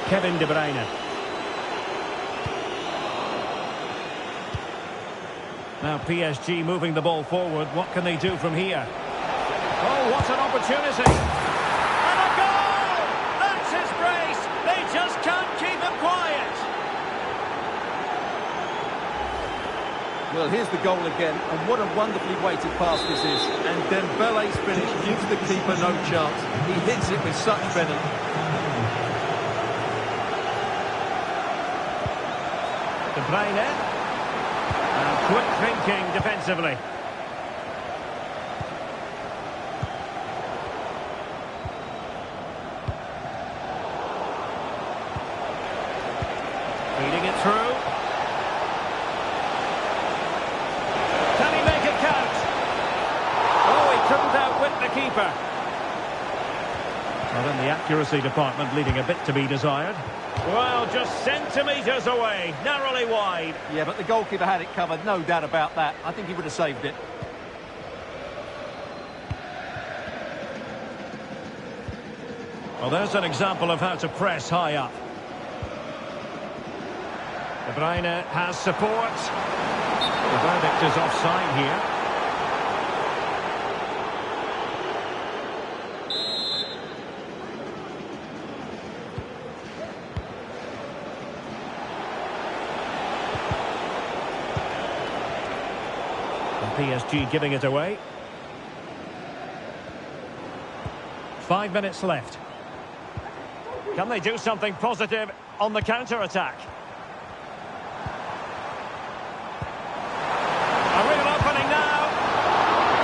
Kevin De Bruyne. Now PSG moving the ball forward. What can they do from here? Oh, what an opportunity! And a goal! That's his brace! They just can't keep him quiet! Well, here's the goal again, and what a wonderfully weighted pass this is. And Dembele's finish gives the keeper no chance. He hits it with such venom. De Bruyne. And quick thinking defensively. Feeding it through. Can he make it count? Oh, he couldn't outwit the keeper. Well, in the accuracy department, leaving a bit to be desired. Well, just centimetres away, narrowly wide. Yeah, but the goalkeeper had it covered, no doubt about that. I think he would have saved it. Well, there's an example of how to press high up. De Bruyne has support. The verdict is offside here. PSG giving it away. 5 minutes left. Can they do something positive on the counter-attack? A real opening now.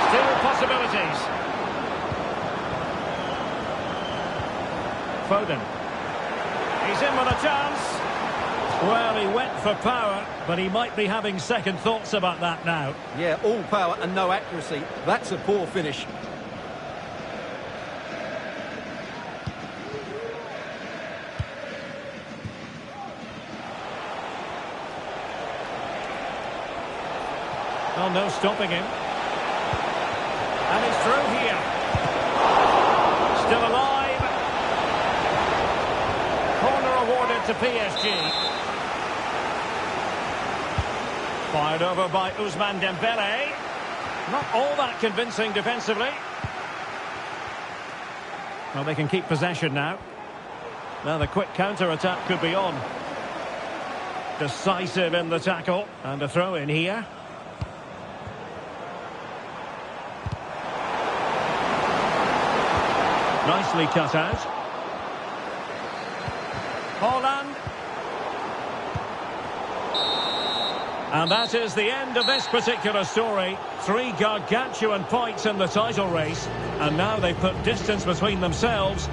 Still possibilities. Foden. He's in with a chance. Well, he went for power, but he might be having second thoughts about that now. Yeah, all power and no accuracy. That's a poor finish. Well, no stopping him. And he's through here. Still alive. Corner awarded to PSG. Fired over by Ousmane Dembele. Not all that convincing defensively. Well, they can keep possession now. Now the quick counter-attack could be on. Decisive in the tackle. And a throw in here. Nicely cut out. Haaland. And that is the end of this particular story. 3 gargantuan points in the title race. And now they've put distance between themselves.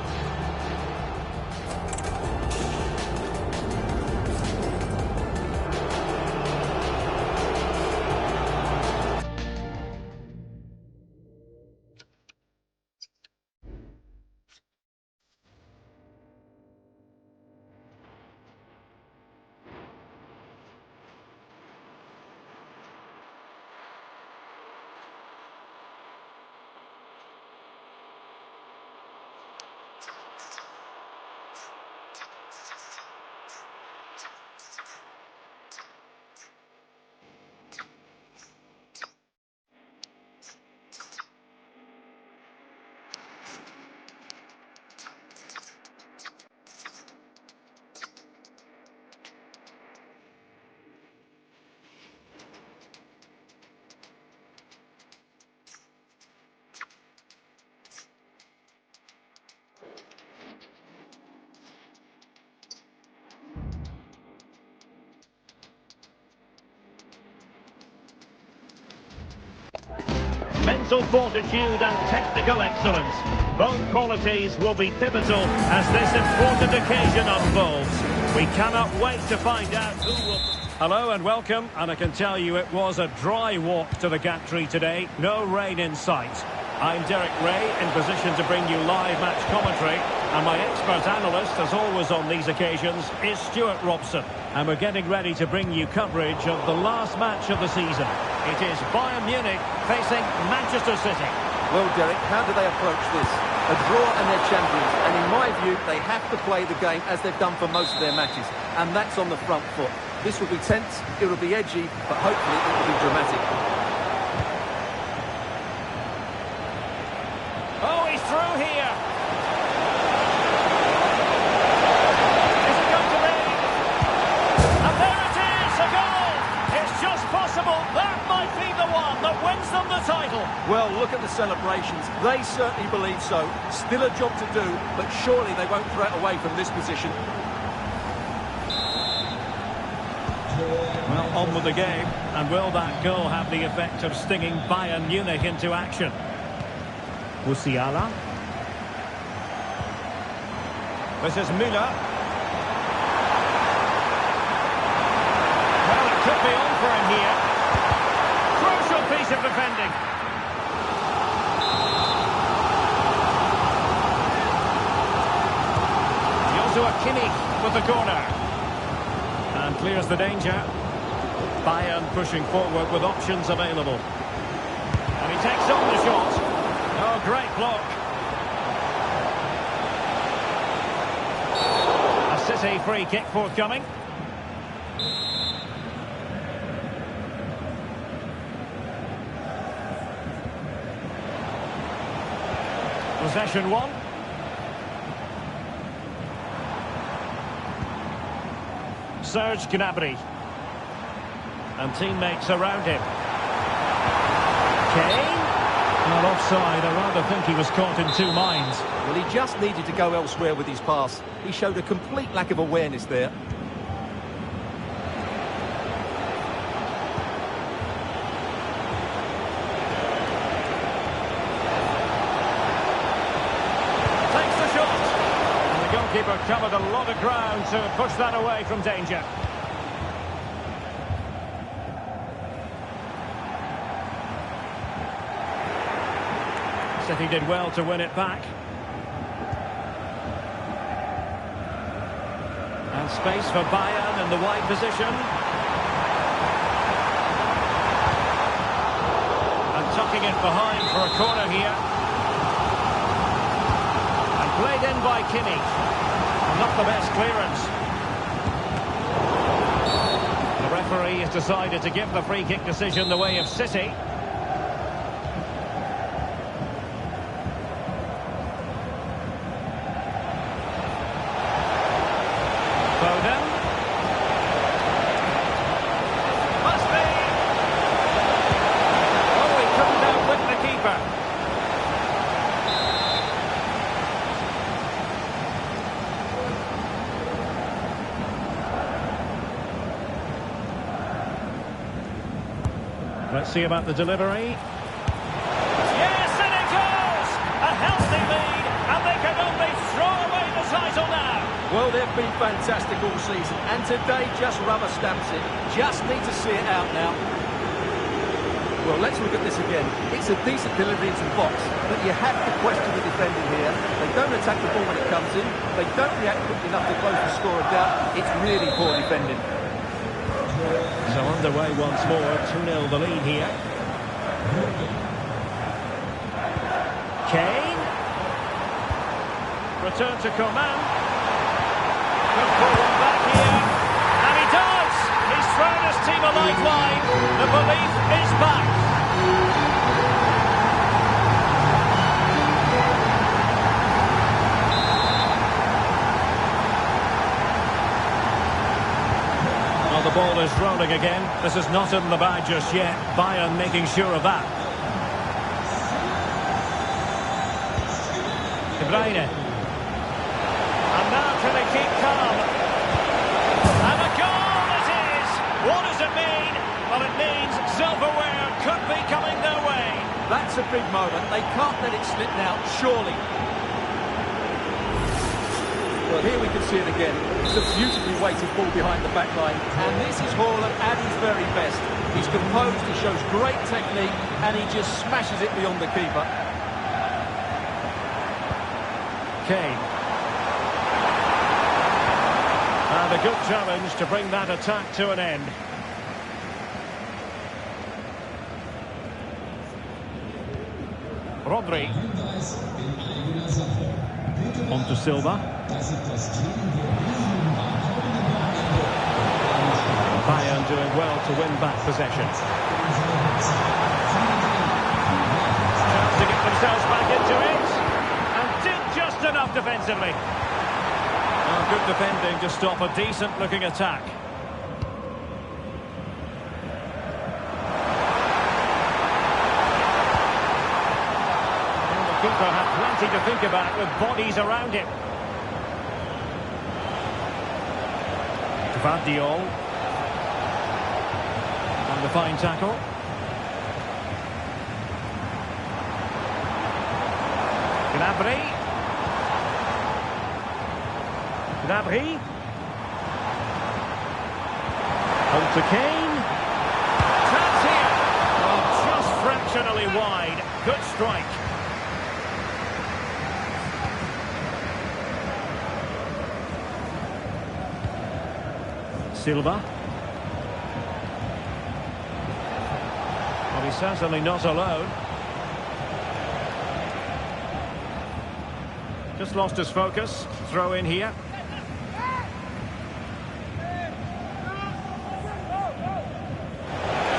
Mental fortitude and technical excellence. Both qualities will be pivotal as this important occasion unfolds. We cannot wait to find out who will... Hello and welcome, and I can tell you it was a dry walk to the gantry today. No rain in sight. I'm Derek Ray, in position to bring you live match commentary, and my expert analyst, as always on these occasions, is Stuart Robson. And we're getting ready to bring you coverage of the last match of the season. It is Bayern Munich facing Manchester City. Well, Derek, how do they approach this? A draw and they're champions, and in my view, they have to play the game as they've done for most of their matches, and that's on the front foot. This will be tense, it will be edgy, but hopefully it will be dramatic. Oh, he's through here. Is it going to be? And there it is, a goal. It's just possible that might be the one that wins them the title. Well, look at the celebrations. They certainly believe so. Still a job to do, but surely they won't throw it away from this position. Well, on with the game. And will that goal have the effect of stinging Bayern Munich into action? Musiala. This is Müller. Well, it could be on for him here. Crucial piece of defending. Joshua Kimmich with the corner. And clears the danger. Bayern pushing forward with options available. And he takes on the shot. Oh, great block. A City free kick forthcoming. Possession one. Serge Gnabry. And teammates around him. Kane. Not offside. I rather think he was caught in two minds. Well, he just needed to go elsewhere with his pass. He showed a complete lack of awareness there. Takes the shot. And the goalkeeper covered a lot of ground to push that away from danger. City did well to win it back. And space for Bayern in the wide position. And tucking it behind for a corner here. And played in by Kimmich. Not the best clearance. The referee has decided to give the free kick decision the way of City. Foden. Must be. Oh, he couldn't outwit the keeper. Let's see about the delivery. Yes, and it goes! A healthy lead, and they can only throw away the title now. Well, they've been fantastic all season, and today just rubber stamps it. Just need to see it out now. Well, let's look at this again. It's a decent delivery into the box, but you have to question the defending here. They don't attack the ball when it comes in. They don't react quickly enough to close the score of doubt. It's really poor defending. So underway once more, 2-0 the lead here. Kane. Return to Coman. Good pull one back here. And he does! He's thrown his team a lifeline. The belief is back. Well, the ball is rolling again. This is not in the bag just yet. Bayern making sure of that. De Bruyne. And now can they keep calm? And a goal it is! What does it mean? Well, it means silverware could be coming their way. That's a big moment. They can't let it slip now, surely. Well, here we can see it again. It's a beautifully weighted ball behind the back line. And this is Haaland at his very best. He's composed, he shows great technique, and he just smashes it beyond the keeper. Kane. And a good challenge to bring that attack to an end. Rodri. On to Silva. Bayern doing well to win back possession. Chance to get themselves back into it. And did just enough defensively. Oh, good defending to stop a decent-looking attack. The keeper had plenty to think about with bodies around him. Gvardiol. And the fine tackle. Gnabry. Gnabry. On to Kane. Chance here. Oh, just fractionally wide. Good strike. Silva. Well, he's certainly not alone. Just lost his focus. Throw in here.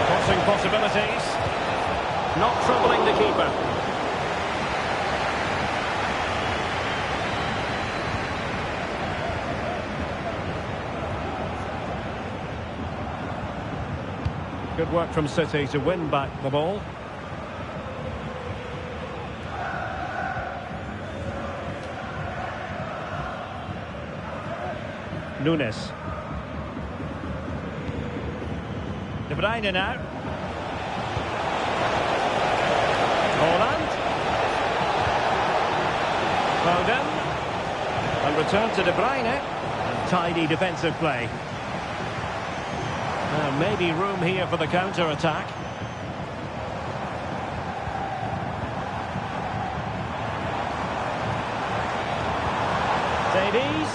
Crossing possibilities. Not troubling the keeper. Good work from City to win back the ball. Nunes. De Bruyne now. Haaland. Foden. And return to De Bruyne. And tidy defensive play. Maybe room here for the counter-attack. Davies.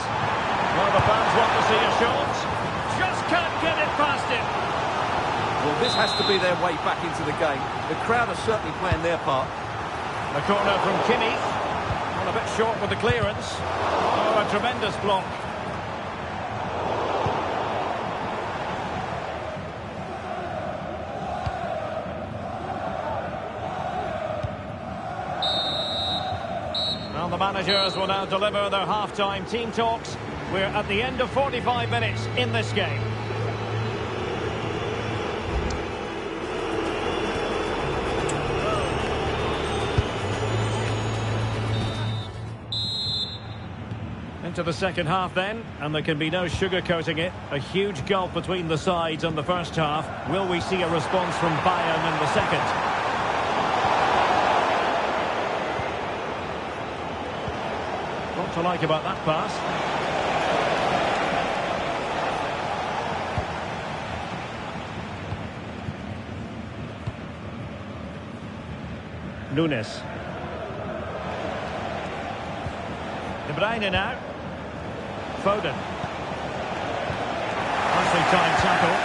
Well, the fans want to see a shot. Just can't get it past him. Well, this has to be their way back into the game. The crowd are certainly playing their part. The corner from Kimmich. Well, a bit short with the clearance. Oh, a tremendous block. Well, the managers will now deliver their half-time team talks. We're at the end of 45 minutes in this game. Into the second half then, and there can be no sugarcoating it. A huge gulf between the sides in the first half. Will we see a response from Bayern in the second? What to like about that pass? Nunes. De Bruyne now. Foden. Nicely timed tackle.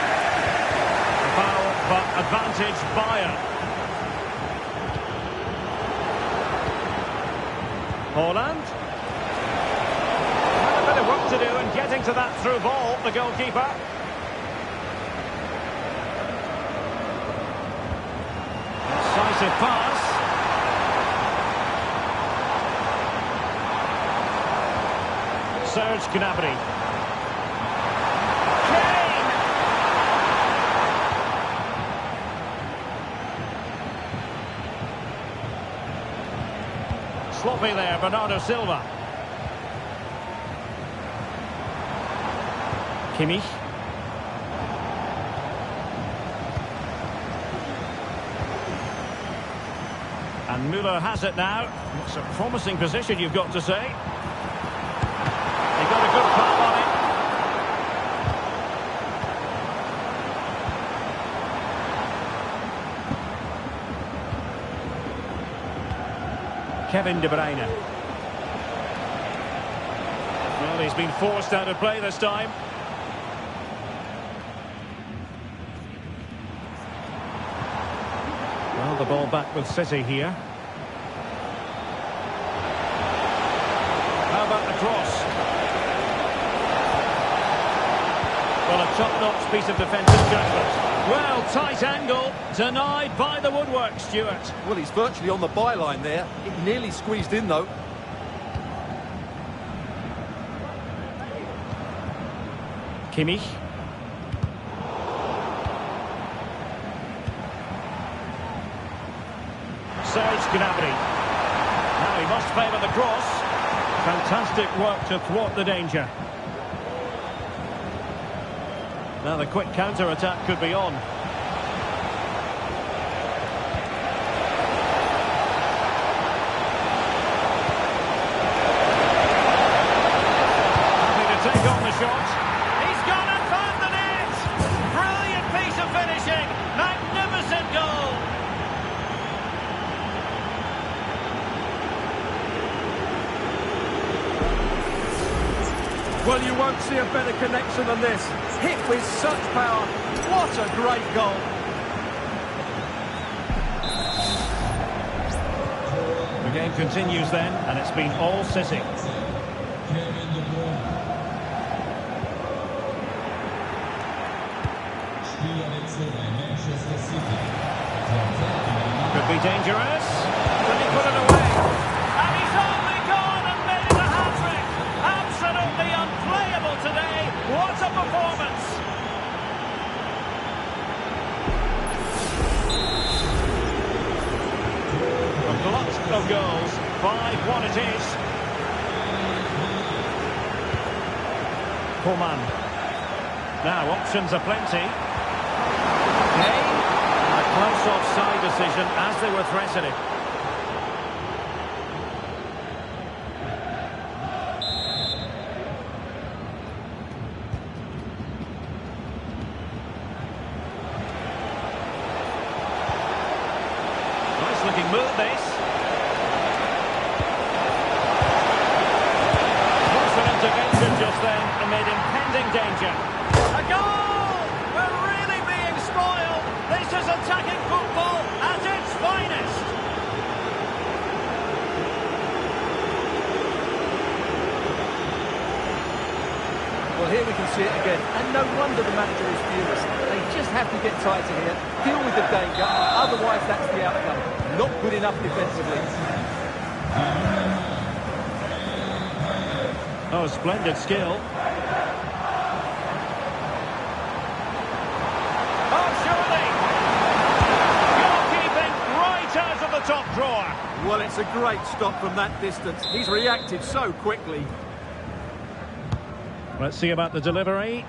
Foul, but advantage Bayern. Haaland. Had a bit of work to do in getting to that through ball, the goalkeeper. Decisive pass. Serge Gnabry. Kane! Sloppy there, Bernardo Silva. Kimmich. And Müller has it now. It's a promising position, you've got to say. He got a good palm on it. Kevin De Bruyne. Well, he's been forced out of play this time. Well, the ball back with City here. How about the cross? Well, a top-notch piece of defensive judgment. Well, tight angle, denied by the woodwork, Stuart. Well, he's virtually on the byline there. It nearly squeezed in, though. Kimmich. Serge Gnabry. Now he must favour the cross. Fantastic work to thwart the danger. Now the quick counter-attack could be on. Happy to take on the shot. He's gone and found the net! Brilliant piece of finishing! Magnificent goal! Well, you won't see a better connection than this. Hit with such power. What a great goal. The game continues then, and it's been all City. Could be dangerous. Can he put it away? And he's only gone and made it a hat-trick. Absolutely unplayable today. What a performance. A glut of goals. 5-1 it is. Coman. Now options are plenty. Kane. A close offside decision as they were threatening. Nice looking move this. Puts it Well, here we can see it again, and no wonder the manager is furious. They just have to get tighter here, deal with the danger, otherwise that's the outcome. Not good enough defensively. Oh, splendid skill. Oh, surely! Goalkeeping right out of the top drawer. Well, it's a great stop from that distance. He's reacted so quickly. Let's see about the delivery.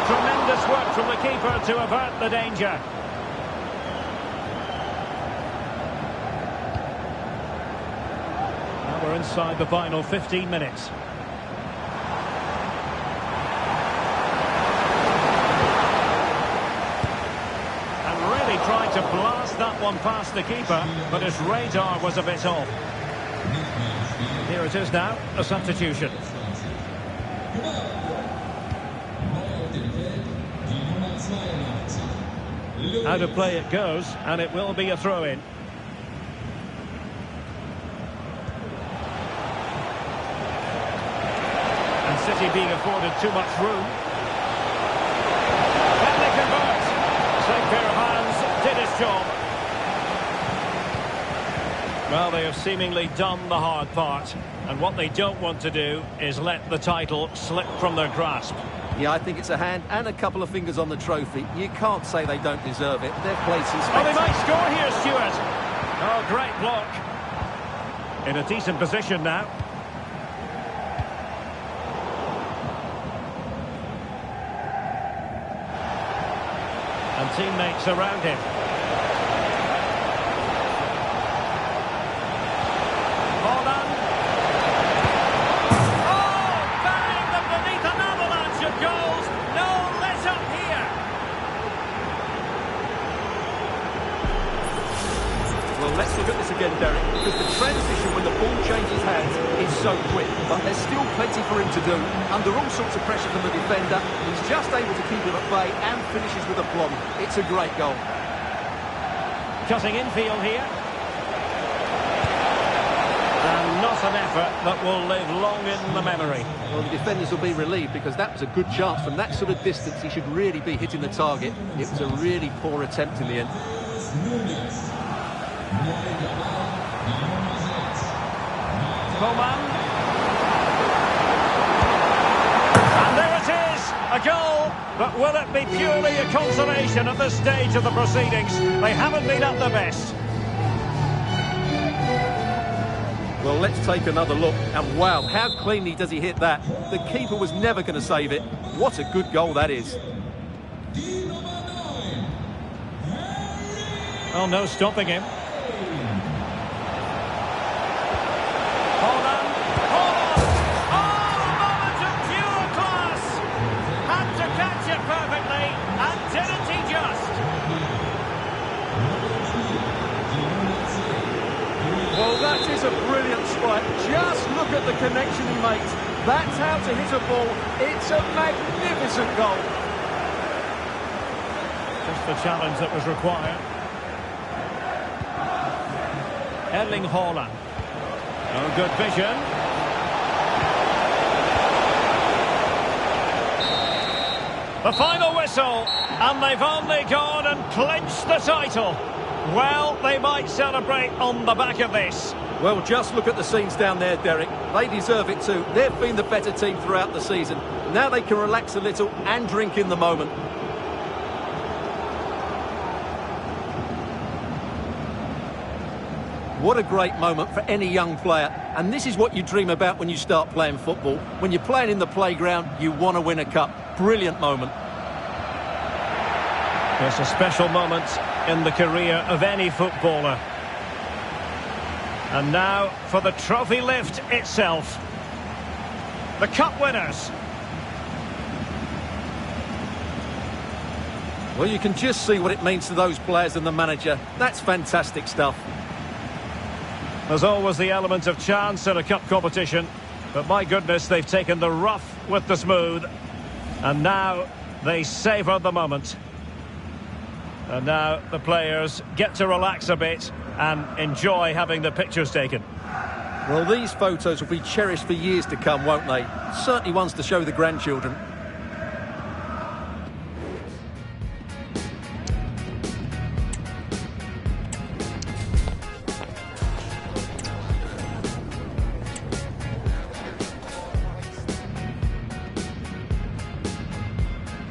Tremendous work from the keeper to avert the danger. Now we're inside the final 15 minutes. And really tried to blast that one past the keeper, but his radar was a bit off. Here it is now, a substitution. Out of play it goes, and it will be a throw-in. And City being afforded too much room. Can they convert? Same pair of hands did his job. Well, they have seemingly done the hard part, and what they don't want to do is let the title slip from their grasp. Yeah, I think it's a hand and a couple of fingers on the trophy. You can't say they don't deserve it. They've played some Oh, they might score here, Stuart. Oh, great block. In a decent position now. And teammates around him. Let's look at this again, Derek, because the transition when the ball changes hands is so quick, but there's still plenty for him to do. Under all sorts of pressure from the defender, he's just able to keep him at bay and finishes with aplomb. It's a great goal. Cutting infield here. And not an effort that will live long in the memory. Well, the defenders will be relieved because that was a good chance. From that sort of distance, he should really be hitting the target. It was a really poor attempt in the end. Coman. And there it is, a goal. But will it be purely a consolation at this stage of the proceedings? They haven't been at their best. Well, let's take another look. And wow, how cleanly does he hit that? The keeper was never going to save it. What a good goal that is. Oh, no stopping him. Well, that is a brilliant strike. Just look at the connection he makes. That's how to hit a ball. It's a magnificent goal. Just the challenge that was required. Erling Haaland. Oh, good vision. The final whistle, and they've only gone and clinched the title. Well, they might celebrate on the back of this. Well, just look at the scenes down there, Derek. They deserve it too. They've been the better team throughout the season. Now they can relax a little and drink in the moment. What a great moment for any young player. And this is what you dream about when you start playing football. When you're playing in the playground, you want to win a cup. Brilliant moment. It's a special moment in the career of any footballer. And now for the trophy lift itself. The cup winners. Well, you can just see what it means to those players and the manager. That's fantastic stuff. There's always the element of chance in a cup competition, but my goodness, they've taken the rough with the smooth, and now they savour the moment. And now the players get to relax a bit and enjoy having the pictures taken. Well, these photos will be cherished for years to come, won't they? Certainly ones to show the grandchildren.